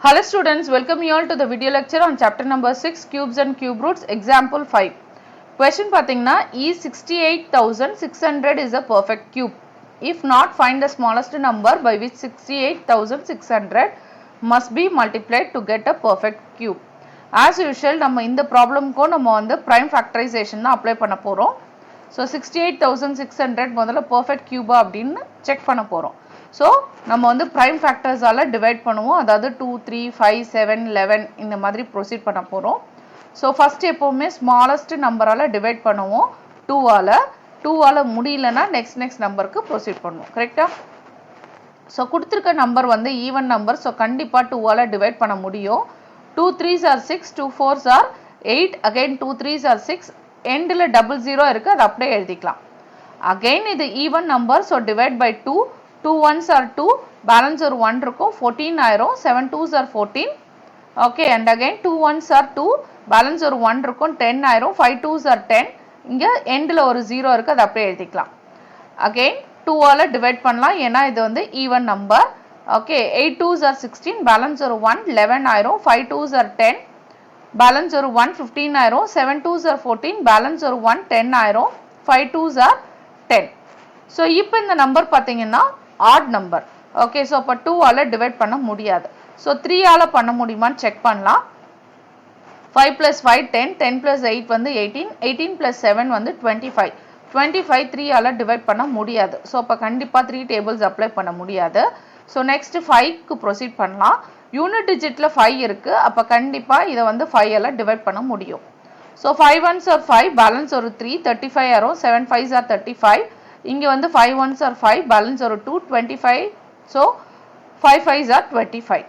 Hello students, welcome you all to the video lecture on chapter number 6 cubes and cube roots example 5. Question pathina is 68,600 is a perfect cube. If not, find the smallest number by which 68,600 must be multiplied to get a perfect cube. As usual, நம்ம இந்த ப்ராப்ளம்க்கு நம்ம வந்து prime factorization தான் apply பண்ண போறோம். So 68,600 முதல்ல perfect cube அப்படினு check பண்ண போறோம். So நம்ம வந்து prime factors ஆல டிவைட் பண்ணுவோம். அதாவது 2 3 5 7 11 இந்த மாதிரி ப்ரோசீட் பண்ண போறோம். So first எப்பவுமே smallest number ஆல டிவைட் பண்ணுவோம் 2 ஆல. 2 ஆல முடியலனா next நம்பருக்கு ப்ரோசீட் பண்ணுவோம். கரெக்ட்டா? So கொடுத்திருக்க நம்பர் வந்து ஈவன் நம்பர். So கண்டிப்பா 2 ஆல டிவைட் பண்ண முடியும். 2 3s are 6, 2 4s are 8, again 2 3s are 6, endல 00 இருக்கு, அது அப்படியே எழுதிக்கலாம். Again இது even number, so divide by 2, 2 1s are 2, balance ஒரு 1 இருக்கும், 14 ஆயிரும், 7 2s are 14, okay, and again 2 1s are 2, balance ஒரு 1 இருக்கும், 10 ஆயிரும், 5 2s are 10, இங்க endல ஒரு 0 இருக்கு, அது அப்படியே எழுதிக்கலாம். Again 2 ஆல divide பண்ணலாம், ஏன்னா இது வந்து even number, okay, 8 2s are 16, balance ஒரு 1, 11 ஆயிரும், 5 2s are 10, balance ஒரு 1, 15 ஆயிரும், 7 2s are 14, balance ஒரு 1, 10 ஆயிரும், 5 2s are 10. So இப்போ இந்த நம்பர் பாத்தீங்கன்னா odd number. Okay, so அப்ப 2 ஆல டிவைட் பண்ண முடியாது. So 3 ஆல பண்ண முடியுமான்னு செக் பண்ணலாம். 5 plus 5 10, 10 plus 8 வந்து 18, 18 plus 7 வந்து 25. 25 3 ஆல டிவைட் பண்ண முடியாது. So அப்ப கண்டிப்பா 3 tables அப்ளை பண்ண முடியாது. So next 5 க்கு ப்ரோசீட் பண்ணலாம். யூனிட் டிஜிட்ல 5 இருக்கு, அப்ப கண்டிப்பா இத வந்து 5 ஆல டிவைட் பண்ண முடியும். So 5 1s are 5, balance ஒரு 3, 35 ஆயிரும், 7 5s are 35, இங்க வந்து 5 1s are 5, balance ஒரு 2, 25, so 5 5s are 25.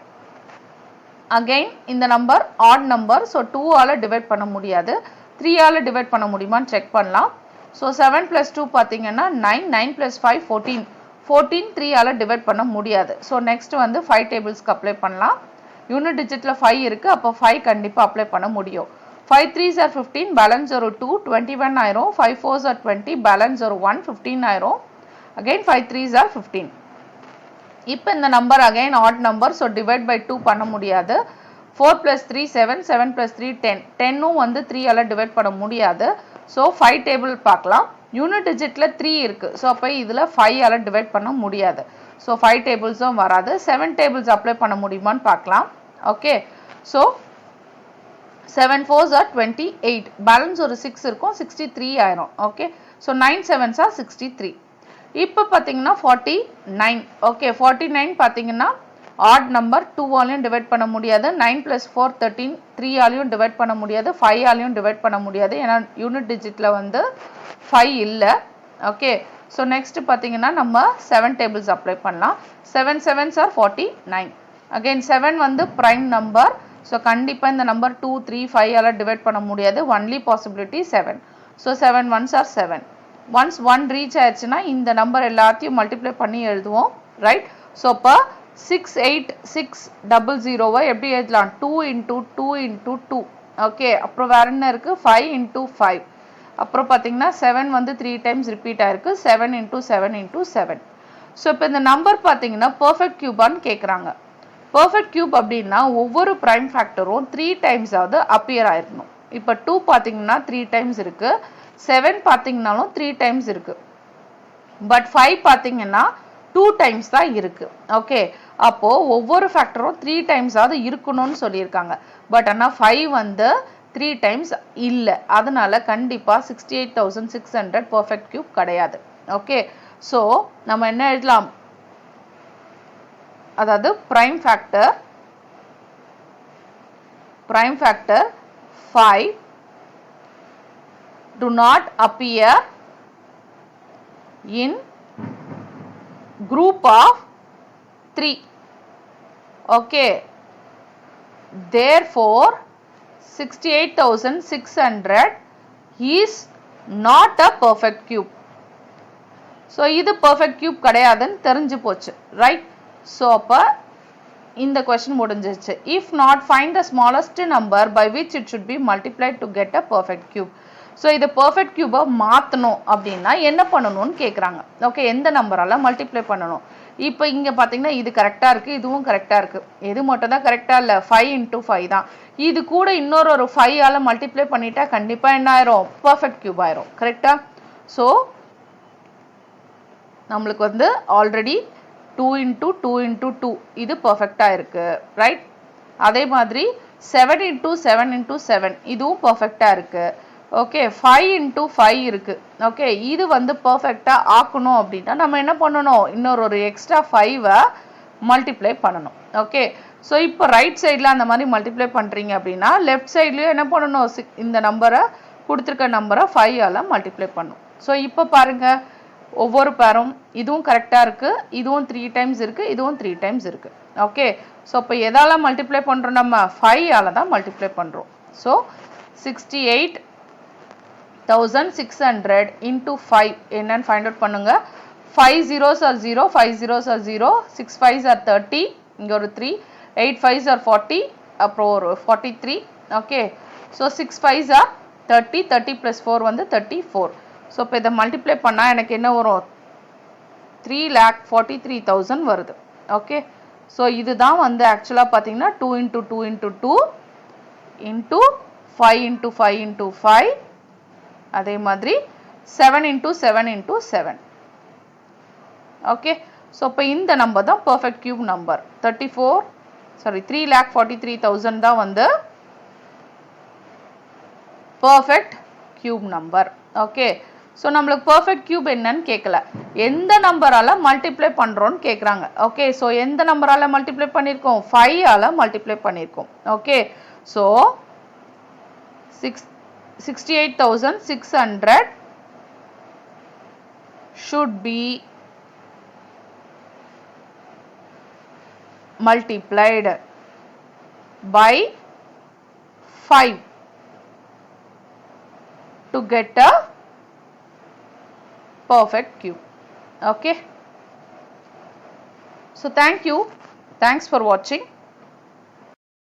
Again இந்த நம்பர் odd number, so 2 ஆல டிவைட் பண்ண முடியாது, 3 ஆல டிவைட் பண்ண முடியுமான்னு செக் பண்ணலாம். So 7 plus 2 பாத்தீங்கன்னா 9, 9 plus 5 14, 14 3 ஆல டிவைட் பண்ண முடியாது. So next வந்து 5 tablesக்கு அப்ளை பண்ணலாம். யூனிட் டிஜிட்ல 5 இருக்கு, அப்ப 5 கண்டிப்பா அப்ளை பண்ண முடியும். 5 3s are 15, balance ஒரு 2, 21 ஆயிரும், 5 4s are 20, balance ஒரு 1, 15 ஆயிரும், again 5 3s are 15. இப்போ இந்த number again odd number, so divide by 2 பண்ண முடியாது. 4 plus 3 7, 7 plus 3 10, 10 வந்து 3 ஆல டிவைட் பண்ண முடியாது. So 5 table பார்க்கலாம். யூனிட் டிஜிட்ல 3 இருக்கு, so அப்ப இதுல 5 ஆல டிவைட் பண்ண முடியாது. So 5 tablesம் வராது. 7 tables அப்ளை பண்ண முடியுமான்னு பார்க்கலாம். Okay, so 7 4s are 28, balance ஒரு 6 இருக்கும், 63 ஆயிரும். Okay, so 9 7s are 63. இப்போ பாத்தீங்கன்னா 49. Okay, 49 பாத்தீங்கன்னா odd number, 2 ஆலையும் டிவைட் பண்ண முடியாது, 9 plus 4 13, 3 ஆலையும் டிவைட் பண்ண முடியாது, 5 ஆலையும் டிவைட் பண்ண முடியாது, ஏன்னா யூனிட் டிஜிட்ல வந்து 5 இல்ல. Okay, so next பாத்தீங்கன்னா நம்ம 7 tables அப்ளை பண்ணலாம். 7 7s are 49. Again 7 வந்து prime number, so கண்டிப்பா இந்த நம்பர் 2 3 5 ஆல டிவைட் பண்ண முடியாது, only possibility 7. So 7 1s are 7. Once 1 reach ஆயிடுச்சுன்னா இந்த நம்பர் எல்லாத்தையும் மல்டிப்ளை பண்ணி எழுதுவோம், ரைட்? ஸோ அப்போ 68600 எப்படி எழுதலாம்? 2 into 2 into 2. ஓகே, அப்புறம் வேற என்ன இருக்கு? 5 into 5. அப்புறம் பார்த்தீங்கன்னா 7 வந்து 3 times ரிப்பீட் ஆயிருக்கு, 7 into 7 into 7. ஸோ இப்போ இந்த நம்பர் பார்த்தீங்கன்னா பர்ஃபெக்ட் கியூபான்னு கேட்குறாங்க. பர்ஃபெக்ட் கியூப் அப்படின்னா ஒவ்வொரு ப்ரைம் ஃபேக்டரும் 3 times ஆவது அப்பியர் ஆயிருக்கணும். இப்போ 2 பார்த்தீங்கன்னா 3 times இருக்கு, 7 பாத்தீங்கனாலும் 3 times இருக்கு, பட் 5 பாத்தீங்கன்னா 2 times தான் இருக்கு. ஓகே, அப்போ ஒவ்வொரு ஃபேக்டரும் 3 times ஆவது இருக்கணும்னு சொல்லியிருக்காங்க, பட் ஆனா 5 வந்து 3 times இல்ல, அதனால கண்டிப்பா 68,600 பர்ஃபெக்ட் கியூப் கிடையாது. ஓகே, சோ நம்ம என்ன எழுதலாம்? அதாவது prime factor 5 do not appear in group of 3. Okay, therefore 68,600 is not a perfect cube. So இது perfect cube கிடையாதுன்னு தெரிஞ்சு போச்சு, right? So அப்ப இந்த question முடிஞ்சிருச்சு. If not, find the smallest number by which it should be multiplied to get a perfect cube. So இது perfect cube மாத்தணும் அப்படின்னா என்ன பண்ணணும்னு கேக்குறாங்க. ஓகே, எந்த நம்பரால மல்டிப்ளை பண்ணணும்? இப்போ இங்க பாத்தீங்கன்னா இது கரெக்டா இருக்கு, இதுவும் கரெக்டா இருக்கு. எது மட்டும் தான் கரெக்டா இல்ல? 5 into 5 தான். இது கூட இன்னொரு ஒரு 5 ஆல மல்டிப்ளை பண்ணிட்டா கண்டிப்பா என்ன ஆயிரும்? பெர்ஃபெக்ட் கியூப் ஆயிரும். கரெக்டா? சோ நம்மளுக்கு வந்து ஆல்ரெடி 2 into 2 into 2 இது பெர்ஃபெக்ட்டா இருக்கு. ரைட்? அதே மாதிரி 7 into 7 into 7 இதுவும் பெர்ஃபெக்ட்டா இருக்கு. ஓகே 5 into 5 இருக்கு. ஓகே இது வந்து பெர்ஃபெக்ட்டா ஆக்கணும் அப்படின்னா நம்ம என்ன பண்ணணும்? இன்னொரு ஒரு எக்ஸ்ட்ரா 5 மல்டிப்ளை பண்ணணும். ஓகே ஸோ இப்போ ரைட் சைடில் அந்த மாதிரி மல்டிப்ளை பண்ணுறீங்க அப்படின்னா லெஃப்ட் சைட்லேயும் என்ன பண்ணணும்? இந்த நம்பரை கொடுத்துருக்க நம்பரை 5 ஆல் மல்டிப்ளை பண்ணணும். ஸோ இப்போ பாருங்க ஒவ்வொரு பேரும் இதுவும் கரெக்டாக இருக்கு, இதுவும் 3 டைம்ஸ் இருக்கு, இதுவும் 3 டைம்ஸ் இருக்கு. ஓகே ஸோ இப்போ எதால மல்டிப்ளை பண்ணுறோம்? நம்ம 5 ஆல் தான் மல்டிப்ளை பண்ணுறோம். ஸோ 68,600 into 5 என்னன்னு ஃபைண்ட் அவுட் பண்ணுங்க. 5 zeros are 0, 5 zeros are 0, 6 5s are 30, இங்க ஒரு 3, 8 5s are 40, அப்புறம் ஒரு 43. Okay so 6 5s are 30, 30 plus 4 வந்து 34. ஸோ இப்போ இதை மல்டிப்ளை பண்ணால் எனக்கு என்ன வரும்? 3,43,000 வருது. ஓகே ஸோ இதுதான் வந்து ஆக்சுவலாக பார்த்தீங்கன்னா 2 into 2 into 2 into 5 into 5 into 5 அதே மாதிரி 7 into 7 into 7. ஓகே ஸோ இப்போ இந்த நம்பர் தான் பெர்ஃபெக்ட் கியூப் நம்பர். 3,43,000 தான் வந்து perfect cube number. Okay so நம்மளுக்கு பெர்ஃபெக்ட் கியூப் என்னன்னு கேட்கல, எந்த நம்பரால மல்டிப்ளை பண்றோம்னு கேட்குறாங்க. ஓகே ஸோ எந்த நம்பரால மல்டிப்ளை பண்ணியிருக்கோம்? 5 ஆல மல்டிப்ளை பண்ணியிருக்கோம். Okay so 68,600 should be multiplied by 5 to get a perfect cube. Okay. So thank you. Thanks for watching.